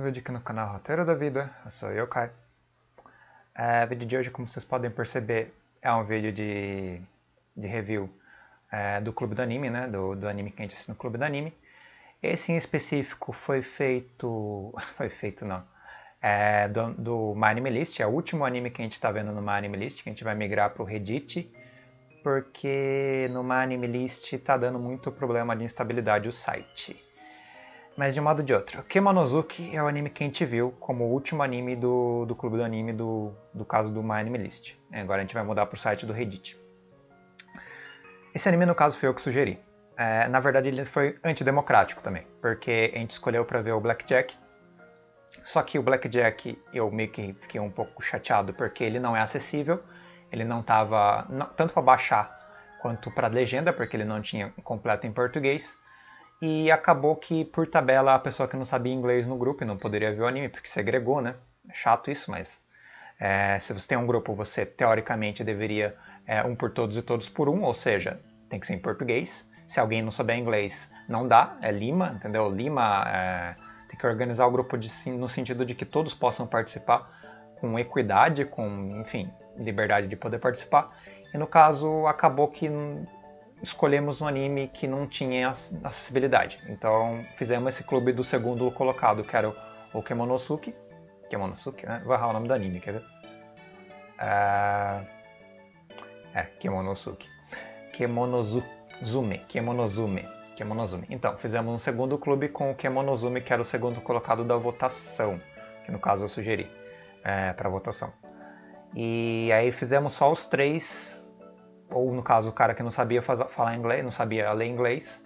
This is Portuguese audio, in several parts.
vídeo aqui no canal Roteiro da Vida, eu sou Yokai. O vídeo de hoje, como vocês podem perceber, é um vídeo de review do Clube do Anime, né? Do anime que a gente assiste no Clube do Anime. Esse em específico foi feito... do My Anime List, é o último anime que a gente está vendo no My Anime List, que a gente vai migrar para o Reddit, porque no My Anime List está dando muito problema de instabilidade o site. Mas de um modo ou de outro, Kemonosuke é o anime que a gente viu como o último anime do Clube do Anime do caso do My Anime List. Agora a gente vai mudar para o site do Reddit. Esse anime, no caso, foi eu que sugeri. Na verdade, ele foi antidemocrático também, porque a gente escolheu para ver o Blackjack. Só que o Blackjack eu meio que fiquei um pouco chateado, porque ele não é acessível. Ele não estava tanto para baixar quanto para legenda, porque ele não tinha completo em português. E acabou que, por tabela, a pessoa que não sabia inglês no grupo e não poderia ver o anime, porque segregou, né? É chato isso, mas se você tem um grupo, você teoricamente deveria um por todos e todos por um, ou seja, tem que ser em português. Se alguém não souber inglês, não dá, é Lima, entendeu? Lima tem que organizar o grupo no sentido de que todos possam participar com equidade, com, enfim, liberdade de poder participar. E no caso, acabou que escolhemos um anime que não tinha acessibilidade. Então fizemos esse clube do segundo colocado, que era o Kemonosuke. Kemonosuke, né? Vou errar o nome do anime, quer ver? Kemonosuke. Kemonozume. Então, fizemos um segundo clube com o Kemonozume, que era o segundo colocado da votação, que no caso eu sugeri para votação. E aí fizemos só os três, ou no caso o cara que não sabia falar inglês, não sabia ler inglês,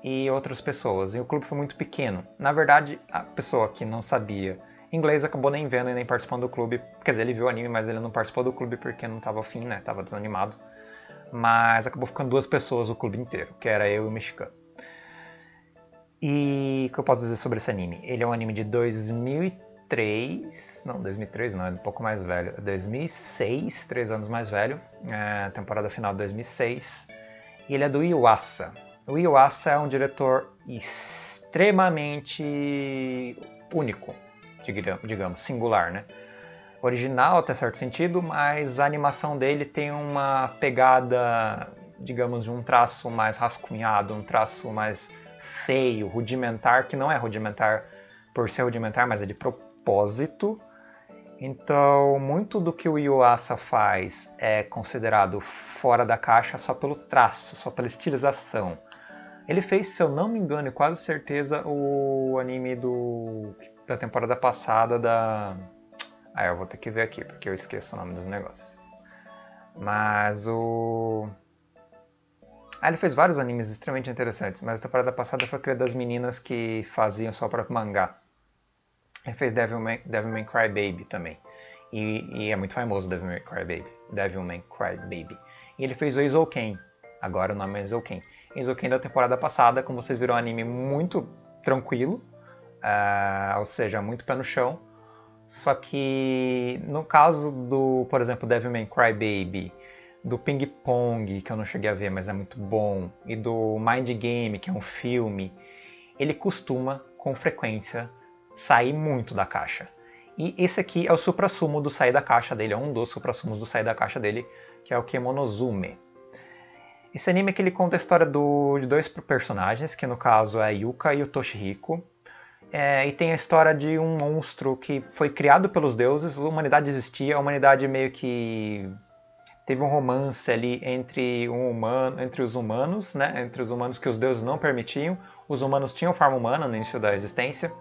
e outras pessoas. E o clube foi muito pequeno. Na verdade, a pessoa que não sabia inglês acabou nem vendo e nem participando do clube. Quer dizer, ele viu o anime, mas ele não participou do clube porque não estava afim, né? Tava desanimado. Mas acabou ficando 2 pessoas o clube inteiro, que era eu e o mexicano. E o que eu posso dizer sobre esse anime? Ele é um anime de 2003, não, é um pouco mais velho, 2006, 3 anos mais velho, temporada final de 2006, e ele é do Yuasa. O Yuasa é um diretor extremamente único, digamos, singular, né? Original até certo sentido, mas a animação dele tem uma pegada, digamos, de um traço mais rascunhado, um traço mais feio, rudimentar, que não é rudimentar por ser rudimentar, mas é de propósito. Então, muito do que o Yuasa faz é considerado fora da caixa só pelo traço, só pela estilização. Ele fez, se eu não me engano, e quase certeza, o anime da temporada passada da... eu vou ter que ver aqui, porque eu esqueço o nome dos negócios. Mas ele fez vários animes extremamente interessantes, mas a temporada passada foi aquele das meninas que faziam só o próprio mangá. Ele fez Devilman Crybaby também. E é muito famoso Devilman Crybaby. E ele fez o Eizouken. Agora o nome é Eizouken. Eizouken da temporada passada, como vocês viram, é um anime muito tranquilo. Ou seja, muito pé no chão. Só que no caso do, por exemplo, Devilman Crybaby, do Ping Pong, que eu não cheguei a ver, mas é muito bom, e do Mind Game, que é um filme, ele costuma, com frequência, sair muito da caixa. E esse aqui é o suprassumo do sair da caixa dele, é um dos suprassumos do sair da caixa dele, que é o Kemonozume. Esse anime que ele conta a história de 2 personagens, que no caso é a Yuka e o Toshihiko. E tem a história de um monstro que foi criado pelos deuses, a humanidade existia, a humanidade meio que teve um romance ali entre os humanos, né? Entre os humanos que os deuses não permitiam. Os humanos tinham forma humana no início da existência.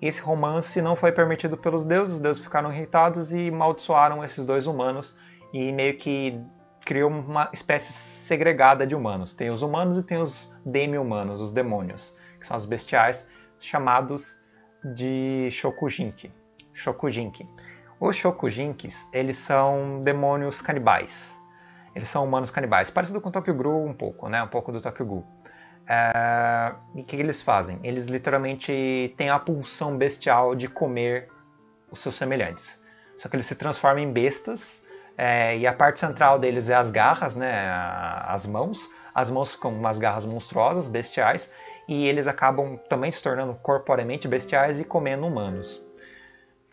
Esse romance não foi permitido pelos deuses, os deuses ficaram irritados e amaldiçoaram esses 2 humanos e meio que criou uma espécie segregada de humanos. Tem os humanos e tem os demi-humanos, os demônios, que são os bestiais, chamados de Shokujinki. Os Shokujinkis, eles são demônios canibais. Eles são humanos canibais. Parecido com o Tokyo Ghoul um pouco, né? Um pouco do Tokyo Ghoul. E o que eles fazem? Eles literalmente têm a pulsão bestial de comer os seus semelhantes. Só que eles se transformam em bestas. E a parte central deles é as garras, né? As mãos. As mãos ficam umas garras monstruosas, bestiais. e eles acabam também se tornando corporeamente bestiais e comendo humanos.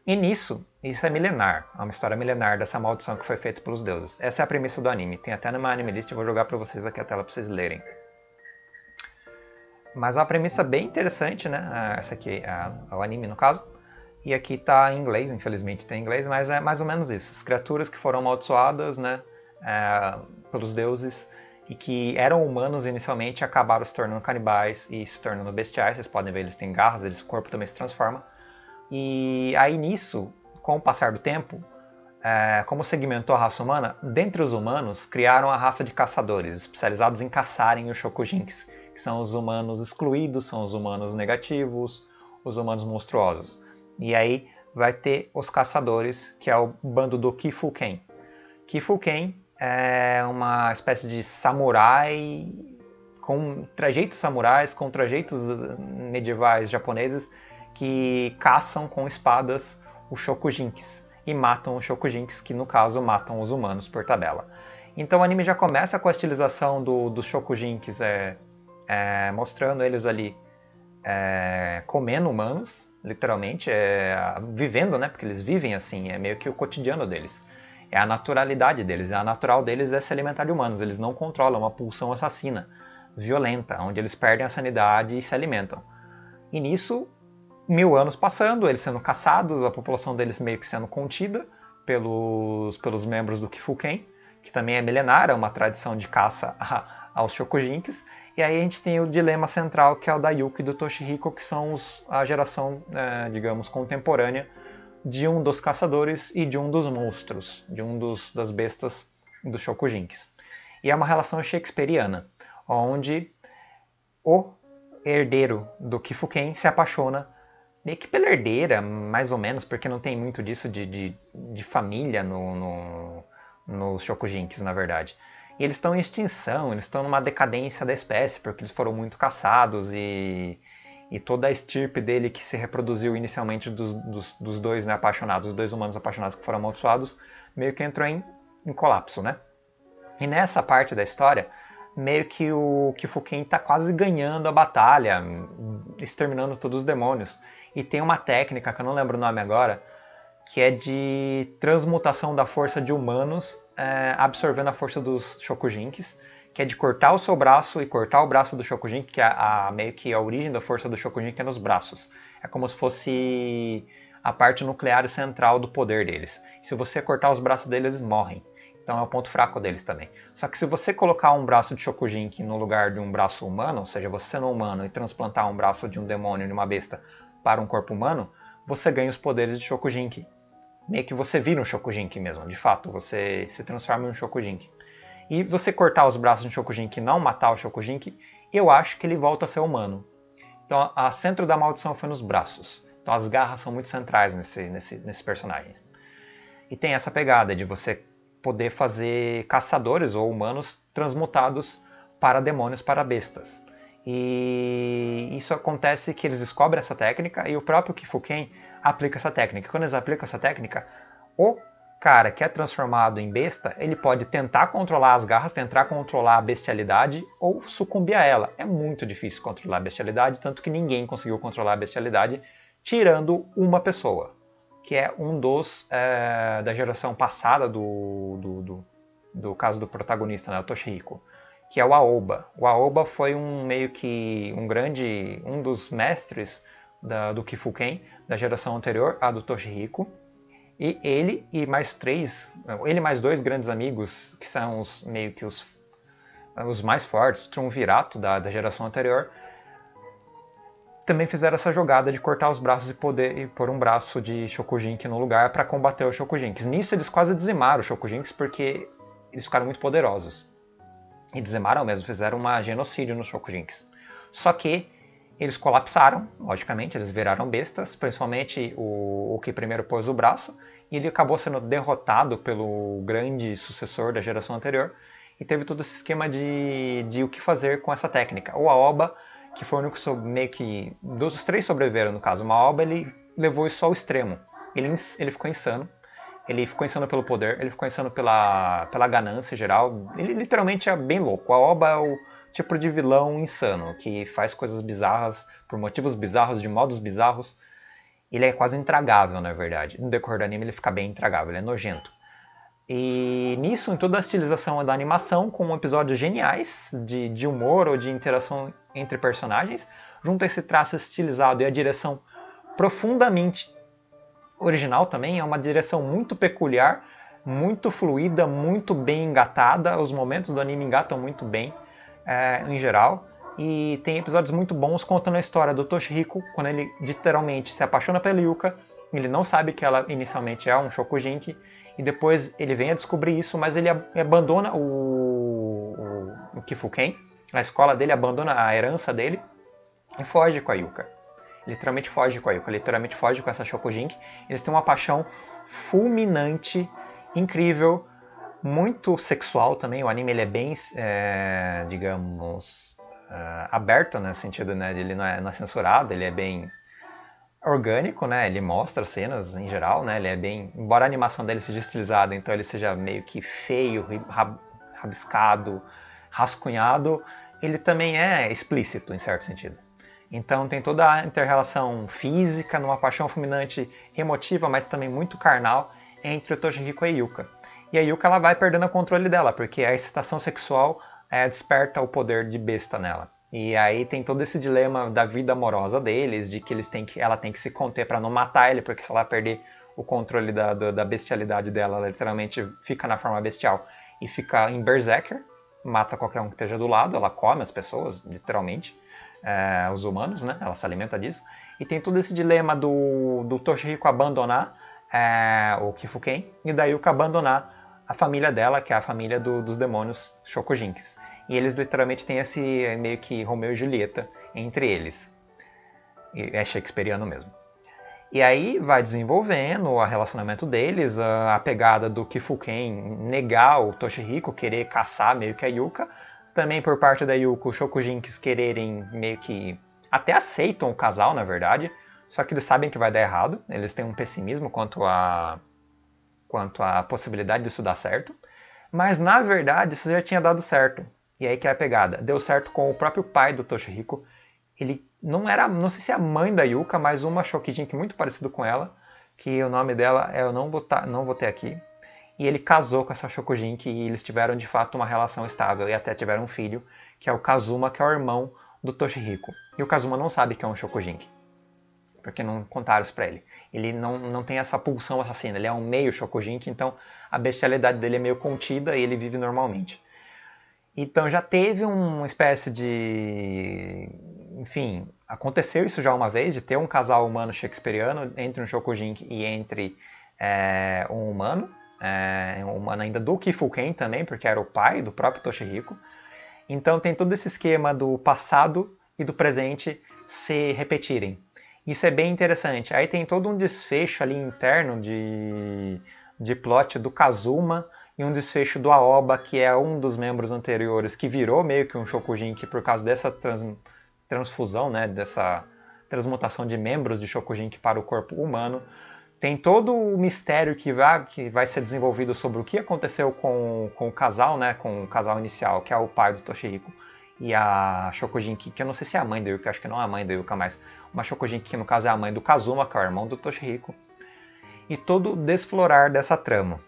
E nisso, isso é milenar, é uma história milenar dessa maldição que foi feita pelos deuses. Essa é a premissa do anime, tem até numa anime list, eu vou jogar pra vocês aqui a tela pra vocês lerem. Mas é uma premissa bem interessante, né? Essa aqui é o anime no caso. E aqui tá em inglês, infelizmente tem em inglês, mas é mais ou menos isso. As criaturas que foram amaldiçoadas, né, pelos deuses e que eram humanos inicialmente acabaram se tornando canibais e se tornando bestiais. Vocês podem ver, eles têm garras, o corpo também se transforma. E aí nisso, com o passar do tempo, como segmentou a raça humana, dentre os humanos criaram a raça de caçadores, especializados em caçarem os Shokujinks, que são os humanos excluídos, são os humanos negativos, os humanos monstruosos. E aí vai ter os caçadores, que é o bando do Kifuken. Kifuken é uma espécie de samurai com trajeitos samurais, com trajeitos medievais japoneses que caçam com espadas os Shokujinks e matam os Shokujinks, que no caso matam os humanos por tabela. Então o anime já começa com a estilização dos Shokujinks, mostrando eles ali comendo humanos, literalmente, vivendo, né? Porque eles vivem assim, é meio que o cotidiano deles. É a naturalidade deles, a natural deles é se alimentar de humanos, eles não controlam uma pulsão assassina, violenta, onde eles perdem a sanidade e se alimentam. E nisso, 1000 anos passando, eles sendo caçados, a população deles meio que sendo contida pelos membros do Kifuken, que também é milenar, é uma tradição de caça aos Shokujinks. E aí a gente tem o dilema central, que é o da Yuki e do Toshihiko, que são a geração, digamos, contemporânea de um dos caçadores e de um dos monstros, de das bestas dos Shokujinks. E é uma relação shakespeariana, onde o herdeiro do Kifuken se apaixona meio que pela herdeira, mais ou menos, porque não tem muito disso de família nos Shokujinks, na verdade. E eles estão em extinção, eles estão numa decadência da espécie, porque eles foram muito caçados e toda a estirpe dele que se reproduziu inicialmente dos dois, né, apaixonados, os dois humanos apaixonados que foram amaldiçoados, meio que entrou em colapso, né? E nessa parte da história, meio que o Kifuken está quase ganhando a batalha, exterminando todos os demônios. E tem uma técnica, que eu não lembro o nome agora, que é de transmutação da força de humanos absorvendo a força dos Shokujinks, que é de cortar o seu braço e cortar o braço do Shokujink, que meio que a origem da força do Shokujink é nos braços. É como se fosse a parte nuclear central do poder deles. Se você cortar os braços deles, eles morrem. Então é o ponto fraco deles também. Só que se você colocar um braço de Shokujink no lugar de um braço humano, ou seja, você sendo humano e transplantar um braço de um demônio, de uma besta, para um corpo humano, você ganha os poderes de Shokujink. Meio que você vira um Shokujink mesmo, de fato, você se transforma em um Shokujink. E você cortar os braços de um Shokujink e não matar o Shokujink, eu acho que ele volta a ser humano. Então a centro da maldição foi nos braços. Então as garras são muito centrais nesses personagens. E tem essa pegada de você poder fazer caçadores ou humanos transmutados para demônios, para bestas. E isso acontece que eles descobrem essa técnica e o próprio Kifuken aplica essa técnica. Quando eles aplicam essa técnica, o cara que é transformado em besta, ele pode tentar controlar as garras, tentar controlar a bestialidade ou sucumbir a ela. É muito difícil controlar a bestialidade, tanto que ninguém conseguiu controlar a bestialidade, tirando uma pessoa, que é um dos da geração passada do caso do protagonista, né, o Toshihiko, que é o Aoba. O Aoba foi meio que um dos mestres do Kifuken, da geração anterior, a do Toshihiko. E ele e mais dois grandes amigos, que são meio que os mais fortes, o Triunvirato da geração anterior, também fizeram essa jogada de cortar os braços e pôr um braço de Shokujink no lugar para combater os Shokujinks. Nisso eles quase dizimaram os Shokujinks porque eles ficaram muito poderosos. E dizimaram mesmo, fizeram um genocídio nos Shokujinks. Só que eles colapsaram, logicamente, eles viraram bestas, principalmente o que primeiro pôs o braço, e ele acabou sendo derrotado pelo grande sucessor da geração anterior, e teve todo esse esquema de o que fazer com essa técnica. O Aoba, que foi o único meio que... Dos três sobreviveram, no caso. O Aoba, ele levou isso ao extremo. Ele ficou insano. Ele ficou insano pelo poder, ele ficou insano pela ganância geral. Ele literalmente é bem louco. O Aoba é o tipo de vilão insano, que faz coisas bizarras, por motivos bizarros, de modos bizarros. Ele é quase intragável, na verdade. No decorrer do anime ele fica bem intragável, ele é nojento. E nisso, em toda a estilização da animação, com episódios geniais de humor ou de interação entre personagens, junto a esse traço estilizado e a direção profundamente original também, é uma direção muito peculiar, muito fluida, muito bem engatada, os momentos do anime engatam muito bem, em geral, e tem episódios muito bons contando a história do Toshihiko, quando ele literalmente se apaixona pela Yuka, ele não sabe que ela inicialmente é um Shokugeki, e depois ele vem a descobrir isso, mas ele abandona o Kifuken, a escola dele, abandona a herança dele e foge com a Yuka. Literalmente foge com a Yuka, literalmente foge com essa Shokugeki. Eles têm uma paixão fulminante, incrível, muito sexual também. O anime ele é bem, digamos, aberto, né, no sentido, né, ele não é censurado, ele é bem orgânico, né? Ele mostra cenas em geral, né? Ele é bem, embora a animação dele seja estilizada, então ele seja meio que feio, rabiscado, rascunhado, ele também é explícito em certo sentido. Então tem toda a inter-relação física, numa paixão fulminante, emotiva, mas também muito carnal entre o Toshihiko e a Yuka. E a Yuka ela vai perdendo o controle dela, porque a excitação sexual desperta o poder de besta nela. E aí tem todo esse dilema da vida amorosa deles, de que ela tem que se conter para não matar ele, porque se ela perder o controle da bestialidade dela, ela literalmente fica na forma bestial e fica em berserker, mata qualquer um que esteja do lado, ela come as pessoas, literalmente, os humanos, né? Ela se alimenta disso. E tem todo esse dilema do Toshihiko abandonar o Kifuken e da Yuka abandonar a família dela, que é a família dos demônios Shokujinkis. E eles literalmente têm esse meio que Romeu e Julieta entre eles. E é shakespeariano mesmo. E aí vai desenvolvendo o relacionamento deles, a pegada do Kifuken negar o Toshihiko, querer caçar meio que a Yuka. Também por parte da Yuka, os Shokujinkis quererem meio que... até aceitam o casal, na verdade. Só que eles sabem que vai dar errado. Eles têm um pessimismo quanto à possibilidade disso dar certo. Mas na verdade isso já tinha dado certo. E aí que é a pegada. Deu certo com o próprio pai do Toshihiko. Ele não sei se é a mãe da Yuka, mas uma Shokugeki muito parecido com ela, que o nome dela eu não botei aqui. E ele casou com essa Shokugeki e eles tiveram de fato uma relação estável e até tiveram um filho, que é o Kazuma, que é o irmão do Toshihiko. E o Kazuma não sabe que é um Shokugeki, porque não contaram isso pra ele. Ele não tem essa pulsão assassina, ele é um meio Shokugeki, então a bestialidade dele é meio contida e ele vive normalmente. Então já teve uma espécie de... Enfim, aconteceu isso já uma vez, de ter um casal humano shakespeariano entre um Shokugeki e entre um humano ainda do Kifuken também, porque era o pai do próprio Toshihiko. Então tem todo esse esquema do passado e do presente se repetirem. Isso é bem interessante. Aí tem todo um desfecho ali interno de plot do Kazuma, e um desfecho do Aoba, que é um dos membros anteriores, que virou meio que um Shokugeki por causa dessa transfusão, né, dessa transmutação de membros de Shokugeki para o corpo humano. Tem todo o mistério que vai ser desenvolvido sobre o que aconteceu com o casal, né, com o casal inicial, que é o pai do Toshihiko, e a Shokugeki, que eu não sei se é a mãe da Yuka, acho que não é a mãe da Yuka, mas uma Shokugeki que no caso é a mãe do Kazuma, que é o irmão do Toshihiko. E todo o desflorar dessa trama.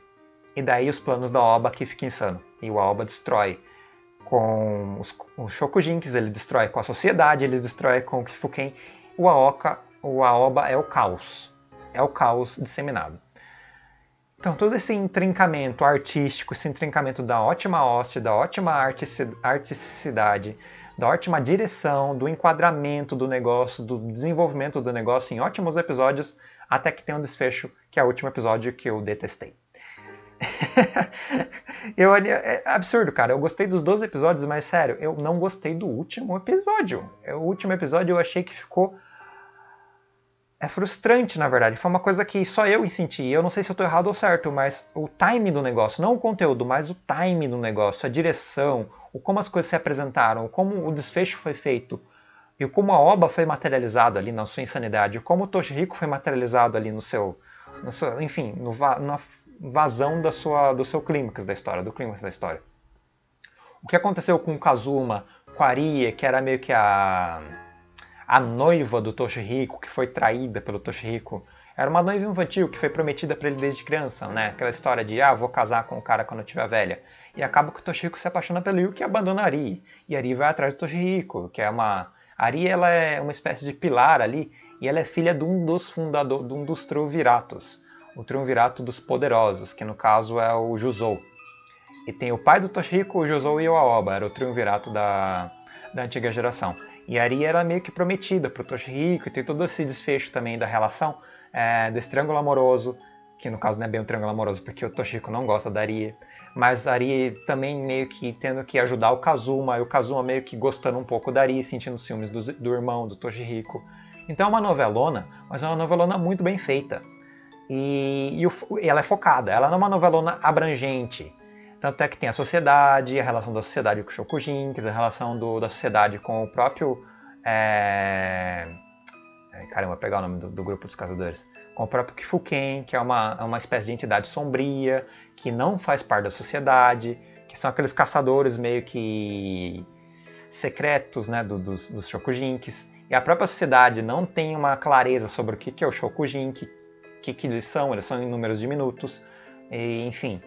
E daí os planos da Aoba que fica insano. E o Aoba destrói com os Shokujinkis, ele destrói com a sociedade, ele destrói com o Kifuken. O Aoba é o caos. É o caos disseminado. Então todo esse intrincamento artístico, esse intrincamento da ótima hoste, da ótima artisticidade, da ótima direção, do enquadramento do negócio, do desenvolvimento do negócio em ótimos episódios, até que tem um desfecho, que é o último episódio que eu detestei. É absurdo, cara. Eu gostei dos 12 episódios, mas sério, eu não gostei do último episódio. O último episódio eu achei que ficou... frustrante, na verdade. Foi uma coisa que só eu senti. Eu não sei se eu tô errado ou certo, mas o time do negócio, não o conteúdo, mas o time do negócio, a direção, o como as coisas se apresentaram, como o desfecho foi feito, e como a Aoba foi materializado ali na sua insanidade, como o Toshihiko foi materializado ali no seu enfim, na vazão do seu clímax da história, do clímax da história. O que aconteceu com o Kazuma, com a Arie, que era meio que a noiva do Toshihiko, que foi traída pelo Toshihiko. Era uma noiva infantil que foi prometida para ele desde criança, né? Aquela história de, vou casar com o cara quando eu tiver velha. E acaba que o Toshihiko se apaixona pelo Yuki e abandona a Arie. E a Arie vai atrás do Toshihiko, que é uma... A Arie, ela é uma espécie de pilar ali, e ela é filha de um dos fundadores, de um dos triunviratos. O triunvirato dos poderosos, que no caso é o Juzou. E tem o pai do Toshihiko, o Juzou e o Aoba, era o triunvirato da antiga geração. E a Arie era meio que prometida para o Toshihiko, e tem todo esse desfecho também da relação desse triângulo amoroso, que no caso não é bem um triângulo amoroso, porque o Toshihiko não gosta da Arie, mas a Arie também meio que tendo que ajudar o Kazuma, e o Kazuma meio que gostando um pouco da Arie, sentindo ciúmes do irmão, do Toshihiko. Então é uma novelona, mas é uma novelona muito bem feita. E ela é focada, ela não é uma novelona abrangente. Tanto é que tem a sociedade, a relação da sociedade com o Shokugins, a relação da sociedade com o próprio... Caramba, vou pegar o nome do grupo dos caçadores. Com o próprio Kifuken, que é uma espécie de entidade sombria, que não faz parte da sociedade, que são aqueles caçadores meio que secretos, né, dos Shokugins. E a própria sociedade não tem uma clareza sobre o que é o Shokugin, o que eles são em números diminutos, e, enfim.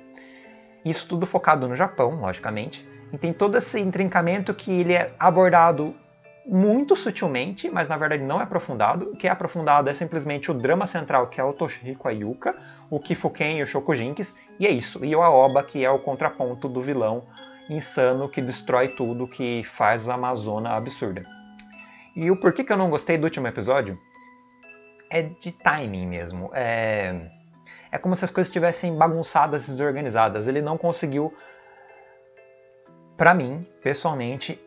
Isso tudo focado no Japão, logicamente. E tem todo esse intrincamento que ele é abordado muito sutilmente, mas na verdade não é aprofundado. O que é aprofundado é simplesmente o drama central, que é o Toshihiko e a Yuka, o Kifuken e o Shokugins, e é isso. E o Aoba, que é o contraponto do vilão insano que destrói tudo, que faz a Amazônia absurda. E o porquê que eu não gostei do último episódio é de timing mesmo. É como se as coisas estivessem bagunçadas e desorganizadas. Ele não conseguiu, pra mim, pessoalmente,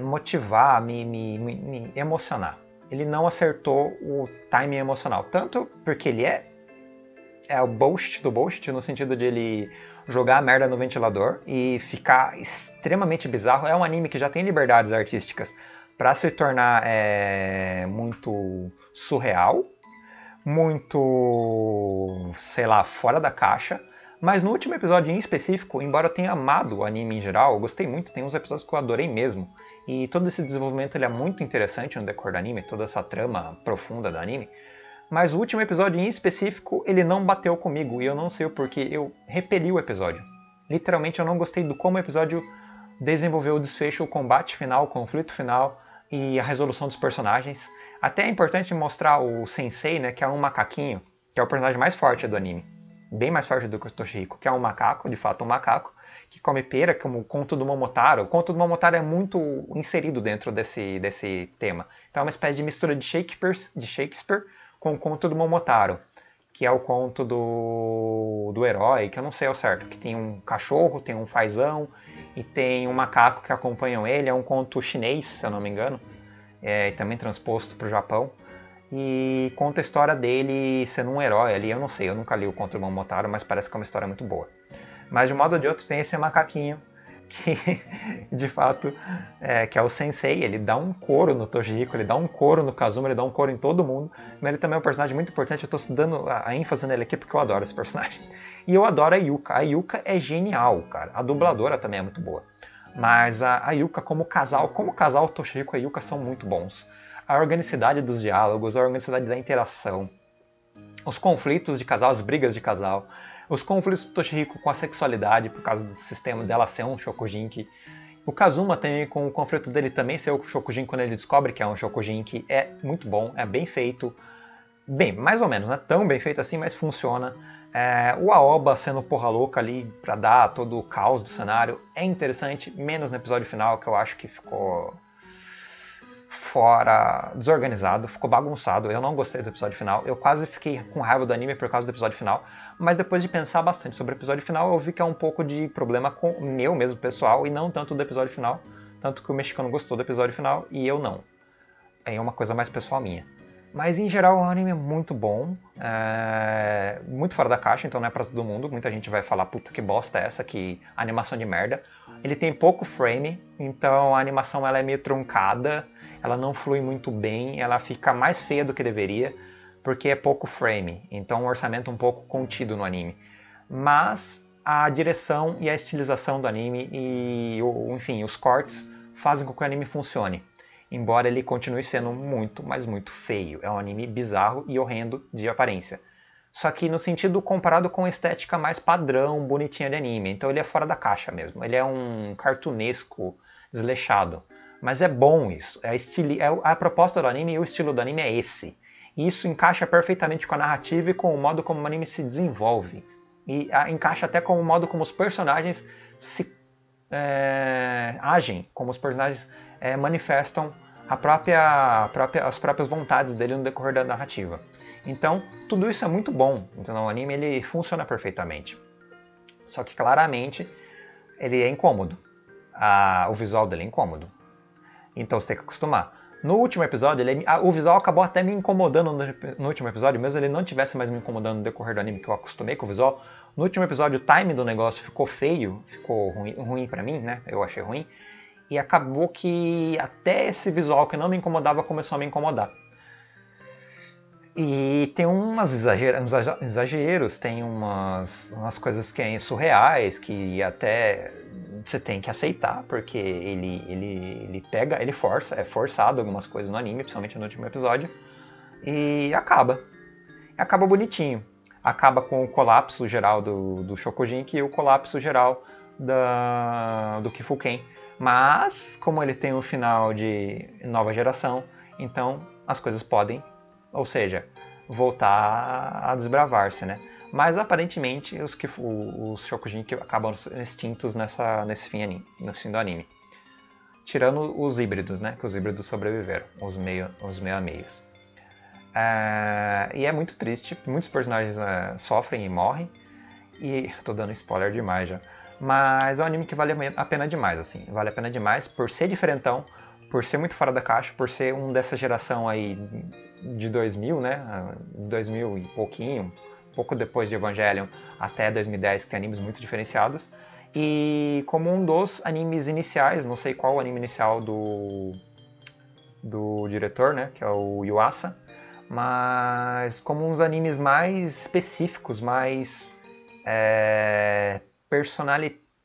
motivar, me emocionar. Ele não acertou o timing emocional. Tanto porque ele é o bullshit do bullshit, no sentido de ele jogar a merda no ventilador e ficar extremamente bizarro. É um anime que já tem liberdades artísticas para se tornar muito surreal, muito, sei lá, fora da caixa. Mas no último episódio em específico, embora eu tenha amado o anime em geral, eu gostei muito, tem uns episódios que eu adorei mesmo. E todo esse desenvolvimento ele é muito interessante no decorrer do anime, toda essa trama profunda do anime. Mas o último episódio em específico, ele não bateu comigo, e eu não sei o porquê, eu repeli o episódio. Literalmente eu não gostei do como o episódio desenvolveu o desfecho, o combate final, o conflito final e a resolução dos personagens. Até é importante mostrar o Sensei, né, que é um macaquinho, que é o personagem mais forte do anime. Bem mais forte do que o Toshihiko, que é um macaco, de fato um macaco, que come pera, como o Conto do Momotaro. O Conto do Momotaro é muito inserido dentro desse tema. Então é uma espécie de mistura de Shakespeare com o Conto do Momotaro, que é o conto do herói, que eu não sei ao certo, que tem um cachorro, tem um fazão e tem um macaco que acompanham ele. É um conto chinês, se eu não me engano, e também transposto para o Japão. E conta a história dele sendo um herói ali. Eu não sei, eu nunca li o Conto do Momotaro, mas parece que é uma história muito boa. Mas de um modo ou de outro tem esse macaquinho que, de fato, que é o Sensei. Ele dá um couro no Toshihiko, ele dá um couro no Kazuma, ele dá um couro em todo mundo. Mas ele também é um personagem muito importante. Eu estou dando a ênfase nele aqui porque eu adoro esse personagem. E eu adoro a Yuka. A Yuka é genial, cara. A dubladora também é muito boa. Mas a Yuka como casal, o Toshihiko e a Yuka são muito bons. A organicidade dos diálogos, a organicidade da interação, os conflitos de casal, as brigas de casal, os conflitos do Toshihiko com a sexualidade, por causa do sistema dela ser um Shokugin. O Kazuma também, com o conflito dele também ser o Shokugin quando ele descobre que é um Shokugin, que é muito bom, é bem feito. Bem, mais ou menos, não é tão bem feito assim, mas funciona. O Aoba sendo porra louca ali pra dar todo o caos do cenário é interessante, menos no episódio final, que eu acho que ficou fora, desorganizado, ficou bagunçado. Eu não gostei do episódio final, eu quase fiquei com raiva do anime por causa do episódio final, mas depois de pensar bastante sobre o episódio final, eu vi que é um pouco de problema com o meu mesmo pessoal e não tanto do episódio final, tanto que o mexicano gostou do episódio final e eu não. É uma coisa mais pessoal minha. Mas em geral o anime é muito bom, muito fora da caixa, então não é pra todo mundo. Muita gente vai falar, puta que bosta é essa, que animação de merda. Ele tem pouco frame, então a animação ela é meio truncada, ela não flui muito bem, ela fica mais feia do que deveria, porque é pouco frame, então um orçamento um pouco contido no anime. Mas a direção e a estilização do anime e, enfim, os cortes fazem com que o anime funcione. Embora ele continue sendo muito, mas muito feio. É um anime bizarro e horrendo de aparência. Só que no sentido comparado com a estética mais padrão, bonitinha de anime. Então ele é fora da caixa mesmo. Ele é um cartunesco desleixado. Mas é bom isso. A proposta do anime e o estilo do anime é esse. E isso encaixa perfeitamente com a narrativa e com o modo como o anime se desenvolve. E encaixa até com o modo como os personagens se agem, como os personagens manifestam as próprias vontades dele no decorrer da narrativa. Então, tudo isso é muito bom. Então, o anime ele funciona perfeitamente. Só que, claramente, ele é incômodo. O visual dele é incômodo. Então, você tem que acostumar. No último episódio, o visual acabou até me incomodando no último episódio, mesmo ele não tivesse mais me incomodando no decorrer do anime, que eu acostumei com o visual. No último episódio, o time do negócio ficou feio, ficou ruim pra mim, né? Eu achei ruim. E acabou que até esse visual que não me incomodava começou a me incomodar. E tem uns exageros, tem umas coisas que são surreais, que até você tem que aceitar, porque ele força, é forçado algumas coisas no anime, principalmente no último episódio, e acaba. Acaba bonitinho. Acaba com o colapso geral do Shokugeki e o colapso geral do Kifuken. Mas, como ele tem um final de nova geração, então as coisas podem, ou seja, voltar a desbravar-se, né? Mas aparentemente os Shokugeki acabam extintos nesse fim do anime. Tirando os híbridos, né? Que os híbridos sobreviveram, os meio a meios. E é muito triste, muitos personagens sofrem e morrem. E tô dando spoiler demais já. Mas é um anime que vale a pena demais, assim. Vale a pena demais por ser diferentão, por ser muito fora da caixa, por ser um dessa geração aí de 2000, né? 2000 e pouquinho, pouco depois de Evangelion até 2010, que tem animes muito diferenciados. E como um dos animes iniciais, não sei qual o anime inicial do diretor, né? Que é o Yuasa. Mas como uns animes mais específicos, mais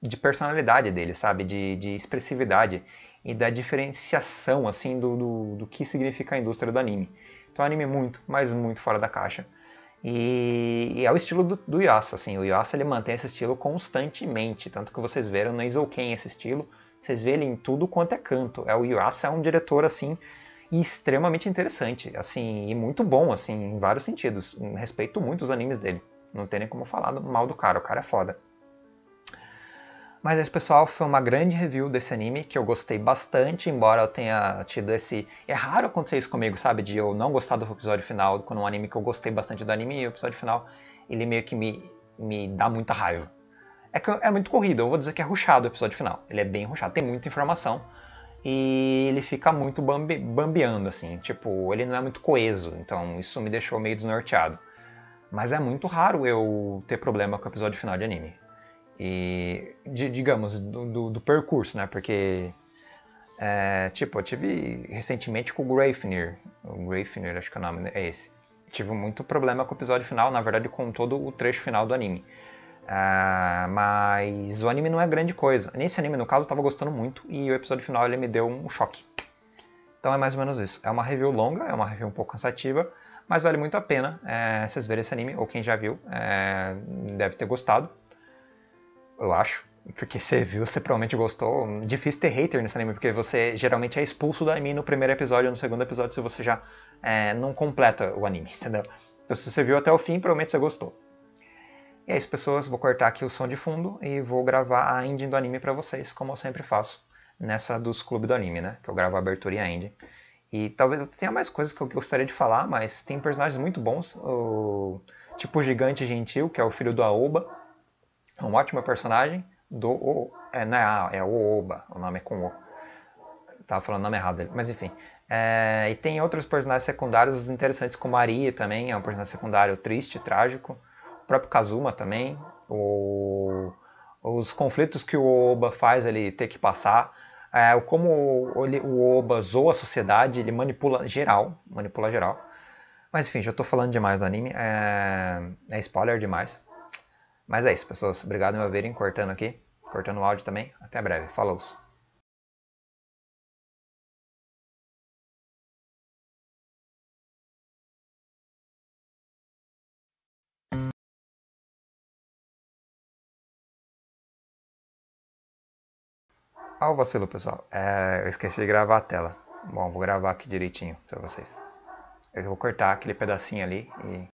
de personalidade dele, sabe? De expressividade e da diferenciação assim do que significa a indústria do anime. Então é um anime muito, mas muito fora da caixa. E é o estilo do Yuasa, assim. O Yuasa ele mantém esse estilo constantemente, tanto que vocês viram no Eizouken esse estilo, vocês vê ele em tudo quanto é canto. O Yuasa é um diretor assim extremamente interessante, assim, e muito bom, assim, em vários sentidos. Respeito muito os animes dele. Não tem nem como falar mal do cara, o cara é foda. Mas esse, pessoal, foi uma grande review desse anime, que eu gostei bastante, embora eu tenha tido esse... É raro acontecer isso comigo, sabe? De eu não gostar do episódio final, quando um anime que eu gostei bastante do anime, e o episódio final, ele meio que me dá muita raiva. É muito corrido, eu vou dizer que é rushado o episódio final. Ele é bem rushado, tem muita informação. E ele fica muito bambeando, assim. Tipo, ele não é muito coeso, então isso me deixou meio desnorteado. Mas é muito raro eu ter problema com o episódio final de anime. E, digamos, do percurso, né? Porque, tipo, eu tive recentemente com o Grafnir. O Grafnir, acho que o nome é esse. Tive muito problema com o episódio final, na verdade, com todo o trecho final do anime. Mas o anime não é grande coisa. Nesse anime, no caso, eu tava gostando muito e o episódio final ele me deu um choque. Então é mais ou menos isso. É uma review longa, é uma review um pouco cansativa, mas vale muito a pena vocês verem esse anime, ou quem já viu deve ter gostado. Eu acho. Porque você viu, você provavelmente gostou. Difícil ter hater nesse anime, porque você geralmente é expulso do anime no primeiro episódio ou no segundo episódio se você já não completa o anime, entendeu? Então se você viu até o fim, provavelmente você gostou. E é isso, pessoas. Vou cortar aqui o som de fundo e vou gravar a ending do anime pra vocês, como eu sempre faço nessa dos clubes do anime, né? Que eu gravo a abertura e a ending. E talvez tenha mais coisas que eu gostaria de falar, mas tem personagens muito bons. Tipo o Gigante Gentil, que é o filho do Aoba. É um ótimo personagem. É o Oba, o nome é com O. Tava falando o nome errado dele, mas enfim. E tem outros personagens secundários interessantes, como a Arie também, é um personagem secundário triste, trágico. O próprio Kazuma também. Os conflitos que o Oba faz ele ter que passar. Como o Oba zoa a sociedade, ele manipula geral. Mas enfim, já estou falando demais do anime. É spoiler demais. Mas é isso, pessoas. Obrigado por me verem cortando aqui. Cortando o áudio também. Até breve. Falou! Ah, o vacilo, pessoal. Eu esqueci de gravar a tela. Bom, vou gravar aqui direitinho pra vocês. Eu vou cortar aquele pedacinho ali e